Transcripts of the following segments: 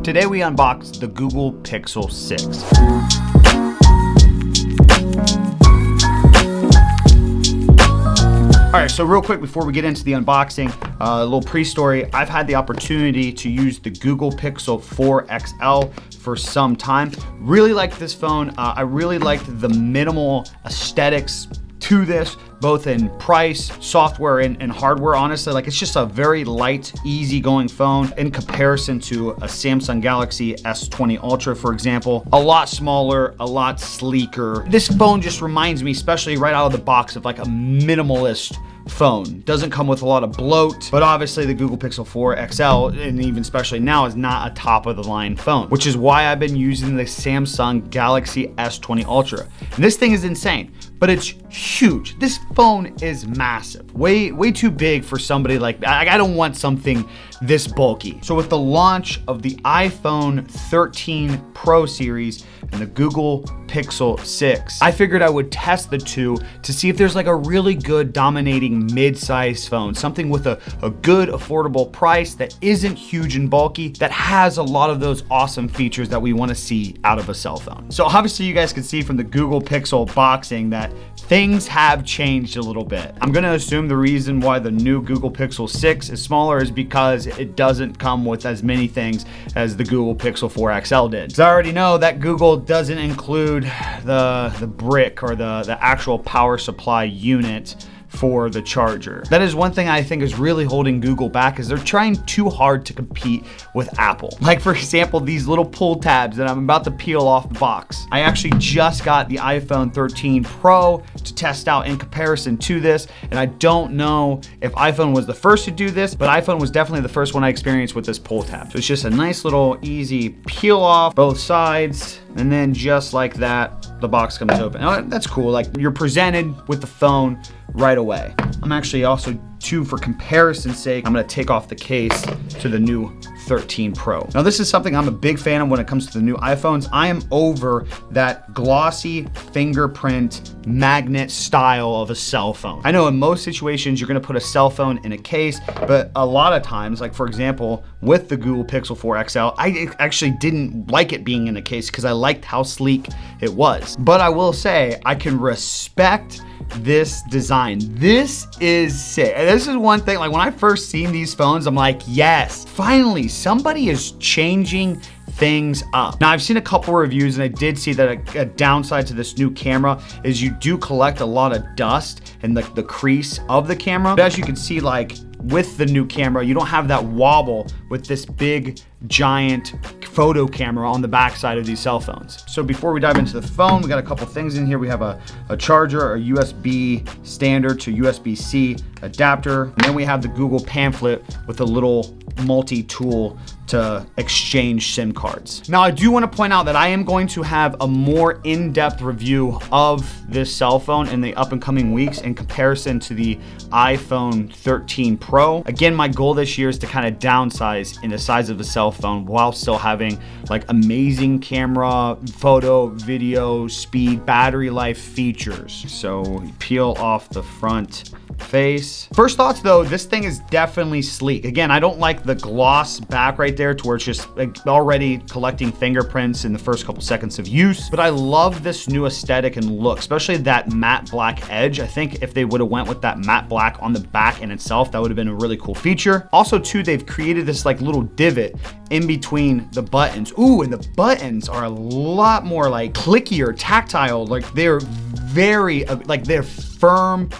Today we unbox the Google Pixel 6. All right, so real quick before we get into the unboxing, a little pre-story. I've had the opportunity to use the Google Pixel 4 XL for some time. Really liked this phone. I really liked the minimal aesthetics to this, both in price, software, and hardware. Honestly, like, it's just a very light, easygoing phone in comparison to a Samsung Galaxy S20 Ultra, for example. A lot smaller, a lot sleeker. This phone just reminds me, especially right out of the box, of like a minimalist phone. Doesn't come with a lot of bloat, but obviously the Google Pixel 4 XL, and even especially now, is not a top of the line phone, which is why I've been using the Samsung Galaxy S20 Ultra. And this thing is insane, but it's huge. This phone is massive, way too big for somebody like I don't want something this bulky. So with the launch of the iPhone 13 Pro series and the Google Pixel 6, I figured I would test the two to see if there's like a really good dominating mid-size phone, something with a good affordable price that isn't huge and bulky, that has a lot of those awesome features that we want to see out of a cell phone. So obviously you guys can see from the Google Pixel boxing that things have changed a little bit. I'm gonna assume the reason why the new Google Pixel 6 is smaller is because it doesn't come with as many things as the Google Pixel 4 XL did. Because I already know that Google doesn't include the brick or the actual power supply unit for the charger. That is one thing I think is really holding Google back, is they're trying too hard to compete with Apple. Like, for example, these little pull tabs that I'm about to peel off the box. I actually just got the iPhone 13 Pro to test out in comparison to this, and I don't know if iPhone was the first to do this, but iPhone was definitely the first one I experienced with this pull tab. So it's just a nice little easy peel off both sides, and then just like that, the box comes open. Oh, that's cool. Like, you're presented with the phone right away. I'm actually also, too, for comparison's sake, I'm gonna take off the case to the new 13 Pro. Now, this is something I'm a big fan of when it comes to the new iPhones. I am over that glossy fingerprint magnet style of a cell phone. I know in most situations you're gonna put a cell phone in a case, but a lot of times, like for example, with the Google Pixel 4 XL, I actually didn't like it being in a case because I liked how sleek it was. But I will say, I can respect this design. This is sick. And this is one thing, like when I first seen these phones, I'm like, yes, finally, somebody is changing things up. Now, I've seen a couple reviews, and I did see that a downside to this new camera is you do collect a lot of dust in the crease of the camera. But as you can see, like with the new camera, you don't have that wobble with this big giant photo camera on the back side of these cell phones. So before we dive into the phone, we got a couple things in here. We have a charger, a USB standard to USB-C adapter, and then we have the Google pamphlet with a little multi-tool to exchange SIM cards. Now, I do want to point out that I am going to have a more in-depth review of this cell phone in the up and coming weeks in comparison to the iPhone 13 Pro. Again, my goal this year is to kind of downsize in the size of the cell phone while still having like amazing camera, photo, video, speed, battery life features. So peel off the front face. First thoughts though, this thing is definitely sleek. Again, I don't like the gloss back right there to where it's just like already collecting fingerprints in the first couple seconds of use, but I love this new aesthetic and look, especially that matte black edge. I think if they would have went with that matte black on the back in itself, that would have been a really cool feature. Also too, they've created this like little divot in between the buttons. Ooh, and the buttons are a lot more like clicky or tactile. Like they're very, like they're firm,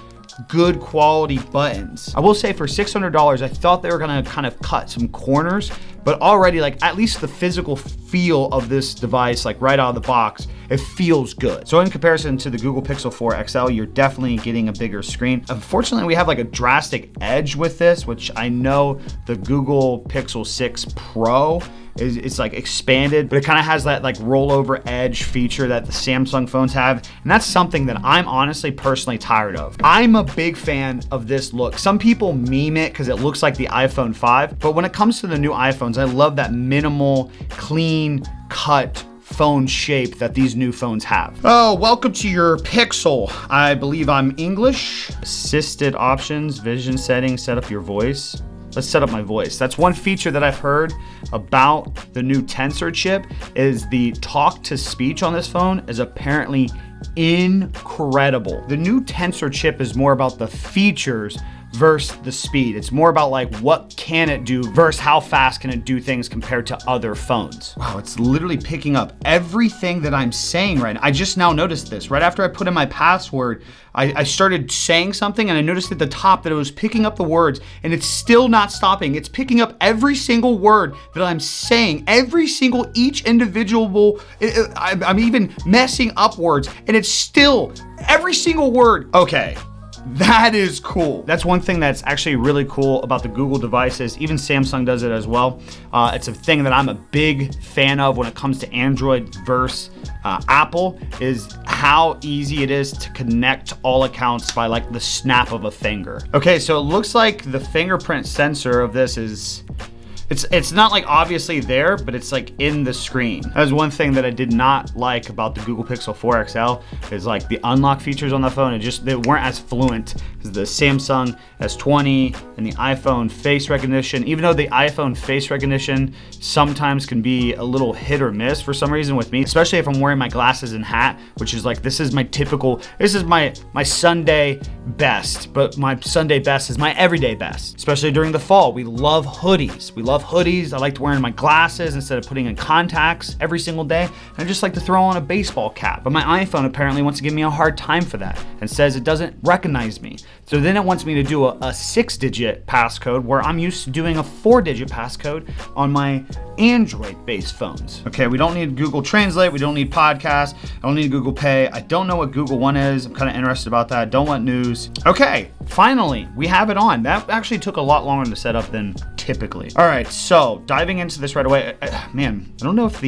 good quality buttons. I will say for $600, I thought they were gonna kind of cut some corners, but already like at least the physical feel of this device, like right out of the box, it feels good. So in comparison to the Google Pixel 4 XL, you're definitely getting a bigger screen. Unfortunately, we have like a drastic edge with this, which I know the Google Pixel 6 Pro it's like expanded, but it kind of has that like rollover edge feature that the Samsung phones have. And that's something that I'm honestly personally tired of. I'm a big fan of this look. Some people meme it because it looks like the iPhone 5, but when it comes to the new iPhones, I love that minimal, clean cut phone shape that these new phones have. Oh, welcome to your Pixel. I believe I'm English. Assisted options, vision settings, set up your voice. let's set up my voice. That's one feature that I've heard about the new Tensor chip is the talk to speech on this phone is apparently incredible. The new Tensor chip is more about the features versus the speed. It's more about like what can it do versus how fast can it do things compared to other phones. Wow, it's literally picking up everything that I'm saying right now. I just now noticed this. Right after I put in my password, I started saying something and I noticed at the top that it was picking up the words and it's still not stopping. It's picking up every single word that I'm saying, each individual, I'm even messing up words and it's still every single word. Okay. That is cool. That's one thing that's actually really cool about the Google devices. Even Samsung does it as well. It's a thing that I'm a big fan of when it comes to Android versus Apple is how easy it is to connect all accounts by like the snap of a finger. Okay, so it looks like the fingerprint sensor of this is it's not like obviously there, but it's like in the screen. That was one thing that I did not like about the Google Pixel 4 XL is like the unlock features on the phone. They weren't as fluent as the Samsung S20 and the iPhone face recognition. Even though the iPhone face recognition sometimes can be a little hit or miss for some reason with me, especially if I'm wearing my glasses and hat, which is like, this is my Sunday best, but my Sunday best is my everyday best. Especially during the fall, we love hoodies. I like wearing my glasses instead of putting in contacts every single day. I just like to throw on a baseball cap. But my iPhone apparently wants to give me a hard time for that and says it doesn't recognize me. So then it wants me to do a 6-digit passcode where I'm used to doing a 4-digit passcode on my Android-based phones. Okay, we don't need Google Translate. We don't need podcasts. I don't need Google Pay. I don't know what Google One is. I'm kind of interested about that. Don't want news. Okay, finally, we have it on. That actually took a lot longer to set up than typically. All right, so diving into this right away. Man, I don't know if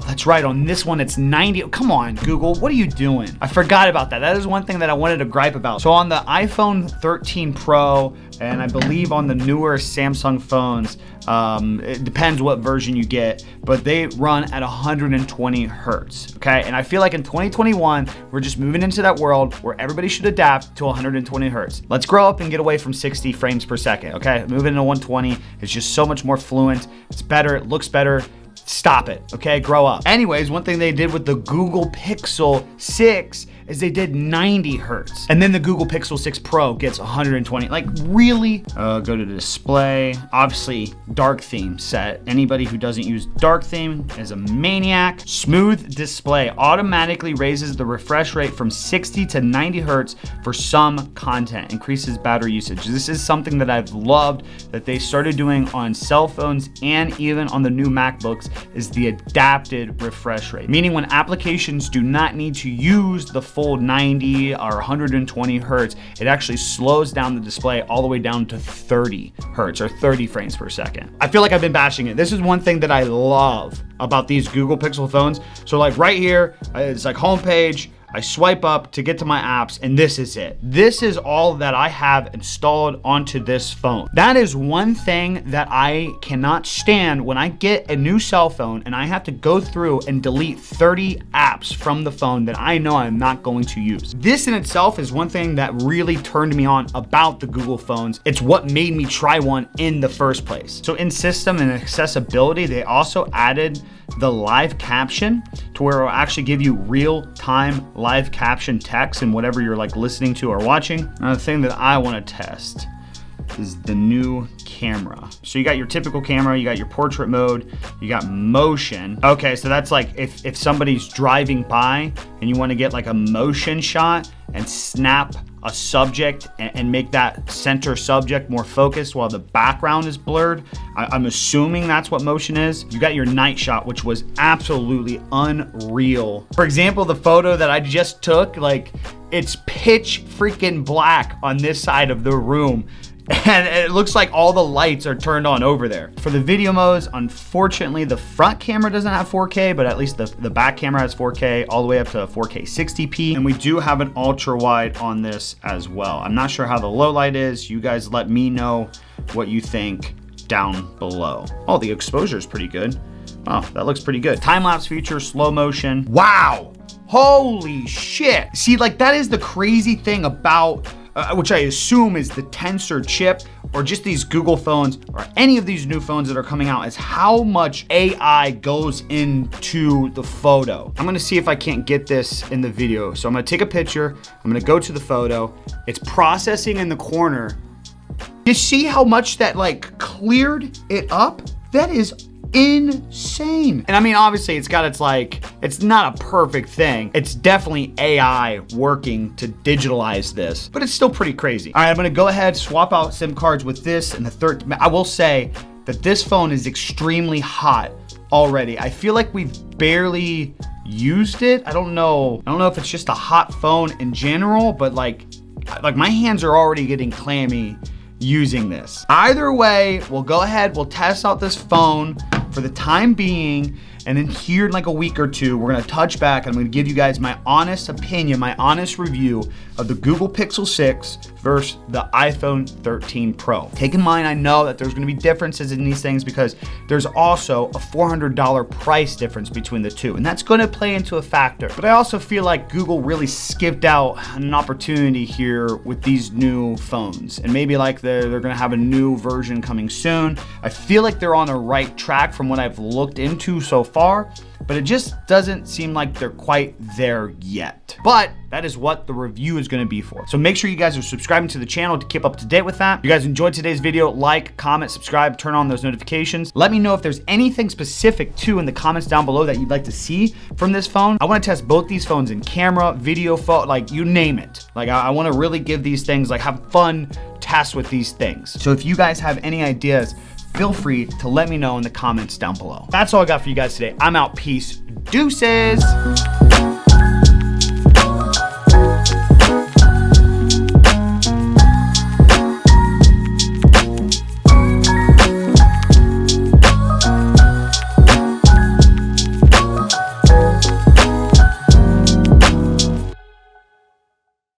that's right, on this one it's 90. Come on, Google, what are you doing? I forgot about that. That is one thing that I wanted to gripe about. So on the iPhone 13 Pro, and I believe on the newer Samsung phones, it depends what version you get, but they run at 120 hertz, okay? And I feel like in 2021, we're just moving into that world where everybody should adapt to 120 hertz. Let's grow up and get away from 60 frames per second, okay? Moving into 120, it's just so much more fluent. It's better, it looks better. Stop it, okay? Grow up. Anyways, one thing they did with the Google Pixel 6 is they did 90 hertz. And then the Google Pixel 6 Pro gets 120. Like, really? Go to display. Obviously, dark theme set. Anybody who doesn't use dark theme is a maniac. Smooth display automatically raises the refresh rate from 60 to 90 hertz for some content, increases battery usage. This is something that I've loved that they started doing on cell phones and even on the new MacBooks is the adapted refresh rate. Meaning when applications do not need to use the full 90 or 120 hertz, it actually slows down the display all the way down to 30 hertz or 30 frames per second. I feel like I've been bashing it. This is one thing that I love about these Google Pixel phones. So like right here, it's like homepage. I swipe up to get to my apps and this is it. This is all that I have installed onto this phone. That is one thing that I cannot stand when I get a new cell phone and I have to go through and delete 30 apps from the phone that I know I'm not going to use. This in itself is one thing that really turned me on about the Google phones. It's what made me try one in the first place. So in system and accessibility, they also added the live caption to where it'll actually give you real-time live caption text and whatever you're like listening to or watching. Another thing that I want to test is the new camera. So you got your typical camera, you got your portrait mode, you got motion. Okay, so that's like if somebody's driving by and you want to get like a motion shot and snap a subject and make that center subject more focused while the background is blurred. I'm assuming that's what motion is. You got your night shot, which was absolutely unreal. For example, the photo that I just took, like it's pitch freaking black on this side of the room. And it looks like all the lights are turned on over there. For the video modes, unfortunately, the front camera doesn't have 4K, but at least the back camera has 4K all the way up to 4K 60p. And we do have an ultra wide on this as well. I'm not sure how the low light is. You guys let me know what you think down below. Oh, the exposure is pretty good. Oh, that looks pretty good. Time-lapse feature, slow motion. Wow, holy shit. See, like that is the crazy thing about which I assume is the Tensor chip, or just these Google phones, or any of these new phones that are coming out, is how much AI goes into the photo. I'm gonna see if I can't get this in the video. So I'm gonna take a picture, I'm gonna go to the photo, it's processing in the corner. You see how much that like cleared it up? That is insane. And I mean, obviously it's got it's not a perfect thing. It's definitely AI working to digitalize this, but it's still pretty crazy. All right, I'm gonna go ahead, swap out SIM cards with this and the third. I will say that this phone is extremely hot already. I feel like we've barely used it. I don't know if it's just a hot phone in general, but like my hands are already getting clammy using this. Either way, we'll go ahead, we'll test out this phone for the time being, and then here in like a week or two, we're gonna touch back and I'm gonna give you guys my honest opinion, my honest review of the Google Pixel 6 versus the iPhone 13 Pro. Take in mind, I know that there's gonna be differences in these things because there's also a $400 price difference between the two, and that's gonna play into a factor. But I also feel like Google really skipped out an opportunity here with these new phones, and maybe like they're gonna have a new version coming soon. I feel like they're on the right track from what I've looked into so far, but it just doesn't seem like they're quite there yet. But that is what the review is gonna be for. So make sure you guys are subscribing to the channel to keep up to date with that. If you guys enjoyed today's video, like, comment, subscribe, turn on those notifications. Let me know if there's anything specific too in the comments down below that you'd like to see from this phone. I wanna test both these phones in camera, video, photo, like you name it. Like I wanna really give these things, like have fun tests with these things. So if you guys have any ideas, feel free to let me know in the comments down below. That's all I got for you guys today. I'm out. Peace. Deuces.